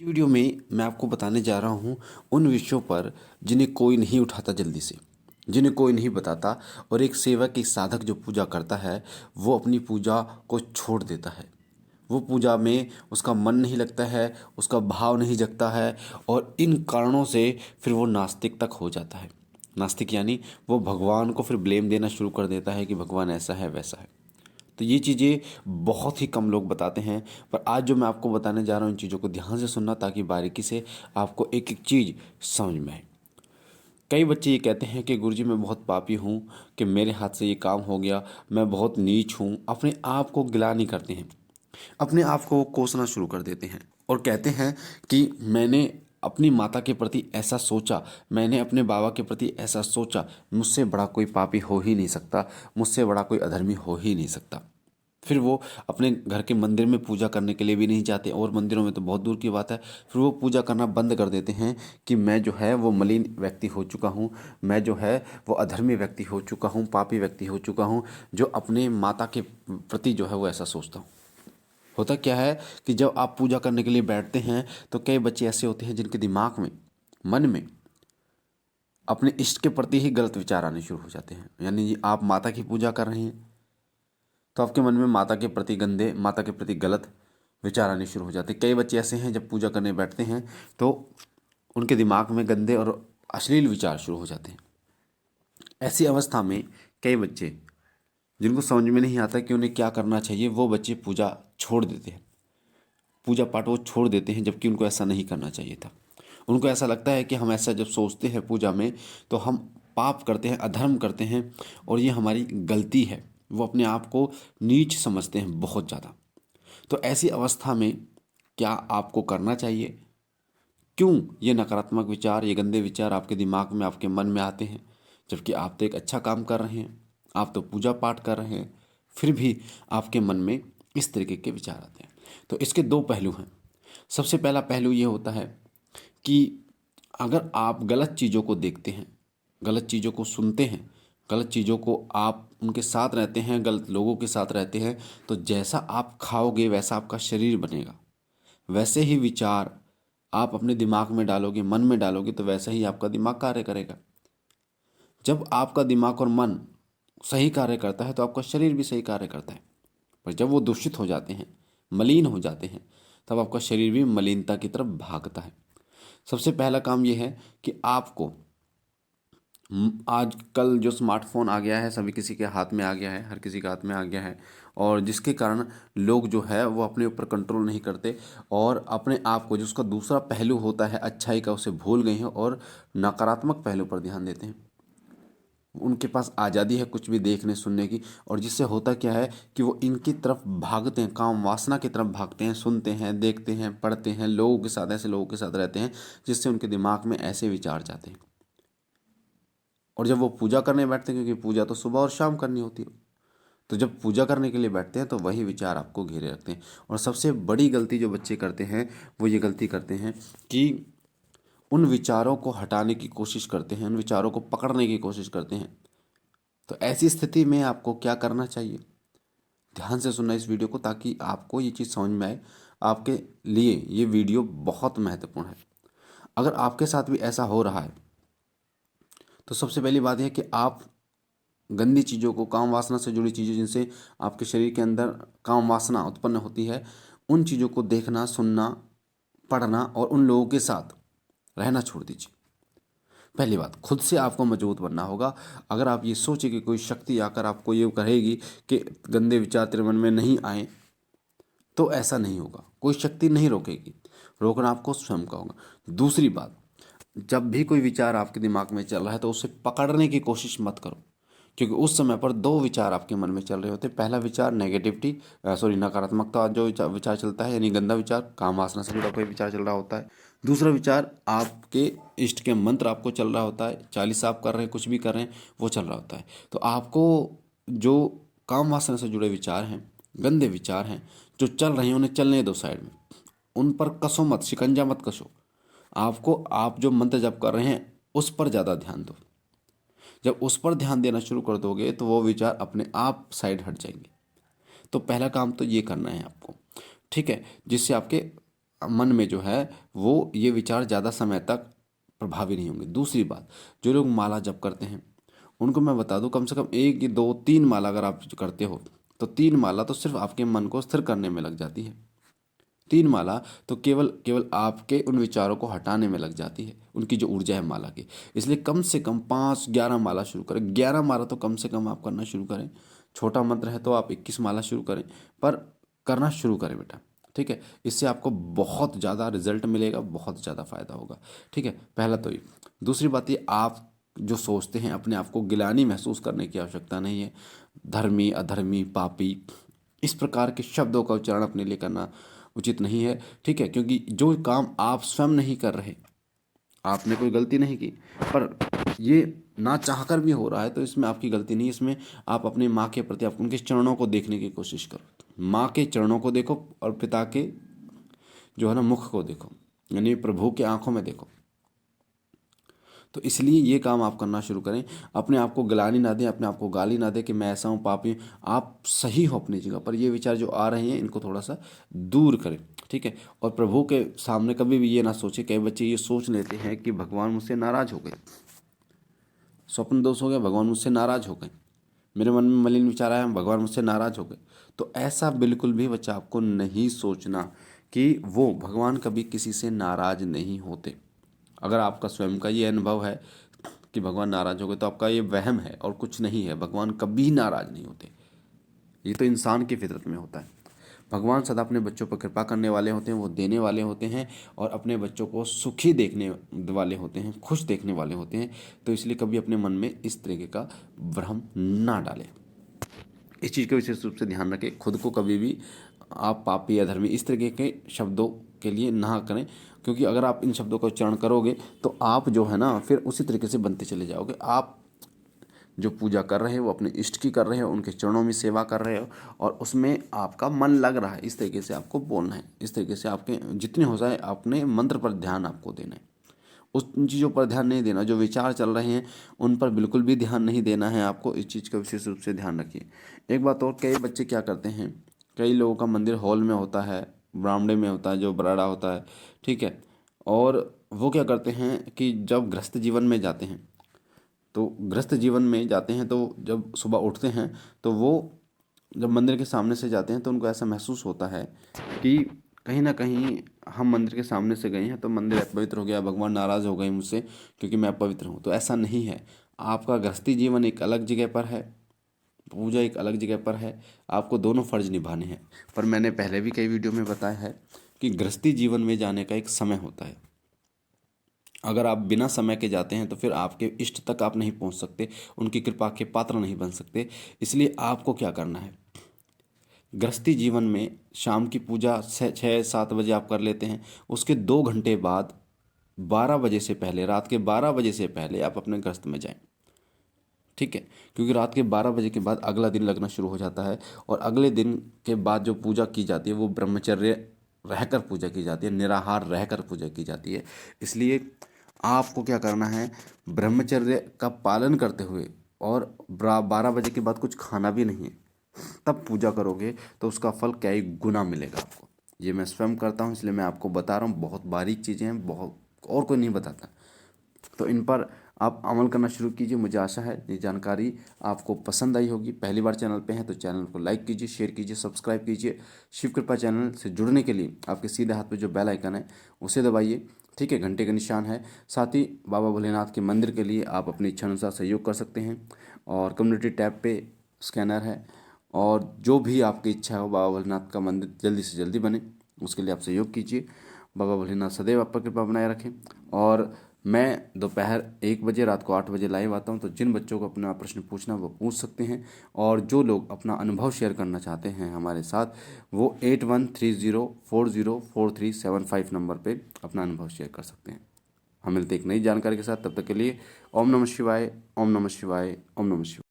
इस वीडियो में मैं आपको बताने जा रहा हूँ उन विषयों पर जिन्हें कोई नहीं उठाता जल्दी से, जिन्हें कोई नहीं बताता। और एक सेवक, एक साधक जो पूजा करता है वो अपनी पूजा को छोड़ देता है। वो पूजा में उसका मन नहीं लगता है, उसका भाव नहीं जगता है, और इन कारणों से फिर वो नास्तिक तक हो जाता है। नास्तिक यानी वो भगवान को फिर ब्लेम देना शुरू कर देता है कि भगवान ऐसा है वैसा है। तो ये चीज़ें बहुत ही कम लोग बताते हैं, पर आज जो मैं आपको बताने जा रहा हूँ इन चीज़ों को ध्यान से सुनना, ताकि बारीकी से आपको एक एक चीज़ समझ में आए। कई बच्चे ये कहते हैं कि गुरुजी मैं बहुत पापी हूँ, कि मेरे हाथ से ये काम हो गया, मैं बहुत नीच हूँ। अपने आप को गिलानी करते हैं, अपने आप को कोसना शुरू कर देते हैं और कहते हैं कि मैंने अपनी माता के प्रति ऐसा सोचा, मैंने अपने बाबा के प्रति ऐसा सोचा, मुझसे बड़ा कोई पापी हो ही नहीं सकता, मुझसे बड़ा कोई अधर्मी हो ही नहीं सकता। फिर वो अपने घर के मंदिर में पूजा करने के लिए भी नहीं जाते, और मंदिरों में तो बहुत दूर की बात है। फिर वो पूजा करना बंद कर देते हैं कि मैं जो है वो मलिन व्यक्ति हो चुका हूँ, मैं जो है वो अधर्मी व्यक्ति हो चुका हूँ, पापी व्यक्ति हो चुका हूँ, जो अपने माता के प्रति जो है वो ऐसा सोचता हूँ। होता क्या है कि जब आप पूजा करने के लिए बैठते हैं तो कई बच्चे ऐसे होते हैं जिनके दिमाग में, मन में अपने इष्ट के प्रति ही गलत विचार आने शुरू हो जाते हैं। यानी आप माता की पूजा कर रहे हैं तो आपके मन में माता के प्रति गंदे, माता के प्रति गलत विचार आने शुरू हो जाते हैं। कई बच्चे ऐसे हैं जब पूजा करने बैठते हैं तो उनके दिमाग में गंदे और अश्लील विचार शुरू हो जाते हैं। ऐसी अवस्था में कई बच्चे जिनको समझ में नहीं आता कि उन्हें क्या करना चाहिए, वो बच्चे पूजा छोड़ देते हैं, पूजा पाठ वो छोड़ देते हैं, जबकि उनको ऐसा नहीं करना चाहिए था। उनको ऐसा लगता है कि हम ऐसा जब सोचते हैं पूजा में तो हम पाप करते हैं, अधर्म करते हैं, और ये हमारी गलती है। वो अपने आप को नीच समझते हैं बहुत ज़्यादा। तो ऐसी अवस्था में क्या आपको करना चाहिए? क्यों ये नकारात्मक विचार, ये गंदे विचार आपके दिमाग में, आपके मन में आते हैं, जबकि आप तो एक अच्छा काम कर रहे हैं, आप तो पूजा पाठ कर रहे हैं, फिर भी आपके मन में इस तरीके के विचार आते हैं? तो इसके दो पहलू हैं। सबसे पहला पहलू ये होता है कि अगर आप गलत चीज़ों को देखते हैं, गलत चीज़ों को सुनते हैं, गलत चीज़ों को आप उनके साथ रहते हैं, गलत लोगों के साथ रहते हैं, तो जैसा आप खाओगे वैसा आपका शरीर बनेगा। वैसे ही विचार आप अपने दिमाग में डालोगे, मन में डालोगे, तो वैसा ही आपका दिमाग कार्य करेगा। जब आपका दिमाग और मन सही कार्य करता है तो आपका शरीर भी सही कार्य करता है। पर जब वो दूषित हो जाते हैं, मलिन हो जाते हैं, तब आपका शरीर भी मलिनता की तरफ भागता है। सबसे पहला काम ये है कि आपको आजकल जो स्मार्टफोन आ गया है, सभी किसी के हाथ में आ गया है, हर किसी के हाथ में आ गया है, और जिसके कारण लोग जो है वो अपने ऊपर कंट्रोल नहीं करते, और अपने आप को, जो उसका दूसरा पहलू होता है अच्छाई का, उसे भूल गए हैं और नकारात्मक पहलू पर ध्यान देते हैं। उनके पास आज़ादी है कुछ भी देखने सुनने की, और जिससे होता क्या है कि वो इनकी तरफ भागते हैं, काम वासना की तरफ भागते हैं, सुनते हैं, देखते हैं, पढ़ते हैं, लोगों के साथ, ऐसे लोगों के साथ रहते हैं जिससे उनके दिमाग में ऐसे विचार जाते हैं। और जब वो पूजा करने बैठते हैं, क्योंकि पूजा तो सुबह और शाम करनी होती है, तो जब पूजा करने के लिए बैठते हैं तो वही विचार आपको घेरे रखते हैं। और सबसे बड़ी गलती जो बच्चे करते हैं वो ये गलती करते हैं कि उन विचारों को हटाने की कोशिश करते हैं, उन विचारों को पकड़ने की कोशिश करते हैं। तो ऐसी स्थिति में आपको क्या करना चाहिए? ध्यान से सुनना इस वीडियो को, ताकि आपको ये चीज़ समझ में आए। आपके लिए ये वीडियो बहुत महत्वपूर्ण है। अगर आपके साथ भी ऐसा हो रहा है तो सबसे पहली बात यह है कि आप गंदी चीज़ों को, काम वासना से जुड़ी चीज़ें जिनसे आपके शरीर के अंदर काम वासना उत्पन्न होती है, उन चीज़ों को देखना, सुनना, पढ़ना और उन लोगों के साथ रहना छोड़ दीजिए। पहली बात, खुद से आपको मजबूत बनना होगा। अगर आप ये सोचे कि कोई शक्ति आकर आपको ये कहेगी कि गंदे विचार तेरे मन में नहीं आए, तो ऐसा नहीं होगा। कोई शक्ति नहीं रोकेगी, रोकना आपको स्वयं का होगा। दूसरी बात, जब भी कोई विचार आपके दिमाग में चल रहा है तो उसे पकड़ने की कोशिश मत करो, क्योंकि उस समय पर दो विचार आपके मन में चल रहे होते हैं। पहला विचार नेगेटिविटी, नकारात्मकता जो विचार चलता है, यानी गंदा विचार, काम वासना से जुड़ा कोई विचार चल रहा होता है। दूसरा विचार आपके इष्ट के मंत्र आपको चल रहा होता है, 40 आप कर रहे हैं, कुछ भी कर रहे हैं, वो चल रहा होता है। तो आपको जो काम वासना से जुड़े विचार हैं, गंदे विचार हैं जो चल रहे हैं, उन्हें चलने दो साइड में। उन पर कसो मत, शिकंजा मत कसो। आपको, आप जो मंत्र जप कर रहे हैं उस पर ज़्यादा ध्यान दो। जब उस पर ध्यान देना शुरू कर दोगे तो वो विचार अपने आप साइड हट जाएंगे। तो पहला काम तो ये करना है आपको, ठीक है, जिससे आपके मन में जो है वो ये विचार ज़्यादा समय तक प्रभावी नहीं होंगे। दूसरी बात, जो लोग माला जप करते हैं उनको मैं बता दूं, कम से कम 1 या 2 3 माला अगर आप करते हो तो 3 माला तो सिर्फ आपके मन को स्थिर करने में लग जाती है। 3 माला तो केवल केवल आपके उन विचारों को हटाने में लग जाती है, उनकी जो ऊर्जा है माला की। इसलिए कम से कम 5-11 माला शुरू करें। 11 माला तो कम से कम आप करना शुरू करें। छोटा मंत्र है तो आप 21 माला शुरू करें, पर करना शुरू करें बेटा, ठीक है। इससे आपको बहुत ज़्यादा रिजल्ट मिलेगा, बहुत ज़्यादा फायदा होगा, ठीक है। पहला तो ये। दूसरी बात ये, आप जो सोचते हैं अपने आप को गिलानी महसूस करने की आवश्यकता नहीं है। धर्मी, अधर्मी, पापी, इस प्रकार के शब्दों का उच्चारण अपने लिए करना उचित नहीं है, ठीक है। क्योंकि जो काम आप स्वयं नहीं कर रहे, आपने कोई गलती नहीं की, पर ये ना चाहकर भी हो रहा है तो इसमें आपकी गलती नहीं। इसमें आप अपनी माँ के प्रति आप उनके चरणों को देखने की कोशिश करो। माँ के चरणों को देखो और पिता के जो है ना मुख को देखो, यानी प्रभु के आंखों में देखो। तो इसलिए ये काम आप करना शुरू करें। अपने आप को गिलानी ना दें, अपने आप को गाली ना दें कि मैं ऐसा हूँ, पापी हूँ। आप सही हो अपनी जगह पर। ये विचार जो आ रहे हैं इनको थोड़ा सा दूर करें, ठीक है। और प्रभु के सामने कभी भी ये ना सोचें। कई बच्चे ये सोच लेते हैं कि भगवान मुझसे नाराज हो गए, स्वप्न दोष हो गया, भगवान मुझसे नाराज हो गए, मेरे मन में मलिन विचार आया, भगवान मुझसे नाराज हो गए। तो ऐसा बिल्कुल भी बच्चा आपको नहीं सोचना कि वो भगवान कभी किसी से नाराज नहीं होते। अगर आपका स्वयं का ये अनुभव है कि भगवान नाराज हो गए तो आपका ये वहम है और कुछ नहीं है। भगवान कभी नाराज नहीं होते, ये तो इंसान की फितरत में होता है। भगवान सदा अपने बच्चों पर कृपा करने वाले होते हैं, वो देने वाले होते हैं और अपने बच्चों को सुखी देखने वाले होते हैं, खुश देखने वाले होते हैं। तो इसलिए कभी अपने मन में इस तरीके का भ्रम ना डालें। इस चीज़ का विशेष रूप से ध्यान रखें। खुद को कभी भी आप पापी या धर्मी इस तरीके के शब्दों के लिए ना करें, क्योंकि अगर आप इन शब्दों का उच्चारण करोगे तो आप जो है ना फिर उसी तरीके से बनते चले जाओगे। आप जो पूजा कर रहे हैं वो अपने इष्ट की कर रहे हो, उनके चरणों में सेवा कर रहे हो और उसमें आपका मन लग रहा है। इस तरीके से आपको बोलना है, इस तरीके से आपके जितने हो जाए अपने मंत्र पर ध्यान आपको देना है। उन चीज़ों पर ध्यान नहीं देना, जो विचार चल रहे हैं उन पर बिल्कुल भी ध्यान नहीं देना है आपको। इस चीज़ का विशेष रूप से ध्यान रखिए। एक बात और, कई बच्चे क्या करते हैं, कई लोगों का मंदिर हॉल में होता है, बरामदे में होता है, जो बराड़ा होता है, ठीक है। और वो क्या करते हैं कि जब गृहस्थ जीवन में जाते हैं तो गृहस्थ जीवन में जाते हैं तो जब सुबह उठते हैं तो वो जब मंदिर के सामने से जाते हैं तो उनको ऐसा महसूस होता है कि कहीं ना कहीं हम मंदिर के सामने से गए हैं तो मंदिर अपवित्र हो गया, भगवान नाराज़ हो गए मुझसे क्योंकि मैं अपवित्र हूँ। तो ऐसा नहीं है। आपका गृहस्थी जीवन एक अलग जगह पर है, पूजा एक अलग जगह पर है। आपको दोनों फर्ज निभाने हैं। पर मैंने पहले भी कई वीडियो में बताया है कि गृहस्थी जीवन में जाने का एक समय होता है। अगर आप बिना समय के जाते हैं तो फिर आपके इष्ट तक आप नहीं पहुंच सकते, उनकी कृपा के पात्र नहीं बन सकते। इसलिए आपको क्या करना है, गृहस्थी जीवन में शाम की पूजा 6-7 बजे आप कर लेते हैं, उसके 2 घंटे बाद 12 बजे से पहले, रात के 12 बजे से पहले आप अपने गृहस्थ में जाएं, ठीक है। क्योंकि रात के 12 बजे के बाद अगला दिन लगना शुरू हो जाता है और अगले दिन के बाद जो पूजा की जाती है वो ब्रह्मचर्य रहकर पूजा की जाती है, निराहार रहकर पूजा की जाती है। इसलिए आपको क्या करना है, ब्रह्मचर्य का पालन करते हुए और 12 बजे के बाद कुछ खाना भी नहीं है, तब पूजा करोगे तो उसका फल कई गुना मिलेगा आपको। ये मैं स्वयं करता हूँ इसलिए मैं आपको बता रहा हूँ। बहुत बारीक चीज़ें हैं, बहुत और कोई नहीं बताता। तो इन पर आप अमल करना शुरू कीजिए। मुझे आशा है ये जानकारी आपको पसंद आई होगी। पहली बार चैनल पे हैं तो चैनल को लाइक कीजिए, शेयर कीजिए, सब्सक्राइब कीजिए। शिव कृपा चैनल से जुड़ने के लिए आपके सीधे हाथ पे जो बेल आइकन है उसे दबाइए, ठीक है, घंटे का निशान है। साथ ही बाबा भोलेनाथ के मंदिर के लिए आप अपनी इच्छा अनुसार सहयोग कर सकते हैं और कम्युनिटी टैब पे स्कैनर है। और जो भी आपकी इच्छा हो, बाबा भोलेनाथ का मंदिर जल्दी से जल्दी बने, उसके लिए आप सहयोग कीजिए। बाबा भोलेनाथ सदैव आप पर कृपा बनाए रखें। और मैं दोपहर 1 बजे, रात को 8 बजे लाइव आता हूं, तो जिन बच्चों को अपना प्रश्न पूछना वो पूछ सकते हैं। और जो लोग अपना अनुभव शेयर करना चाहते हैं हमारे साथ, वो 8130404375 नंबर पे अपना अनुभव शेयर कर सकते हैं। हम मिलते हैं एक नई जानकारी के साथ। तब तक के लिए ओम नमः शिवाय, ओम नमः शिवाय, ओम नमः शिवाय।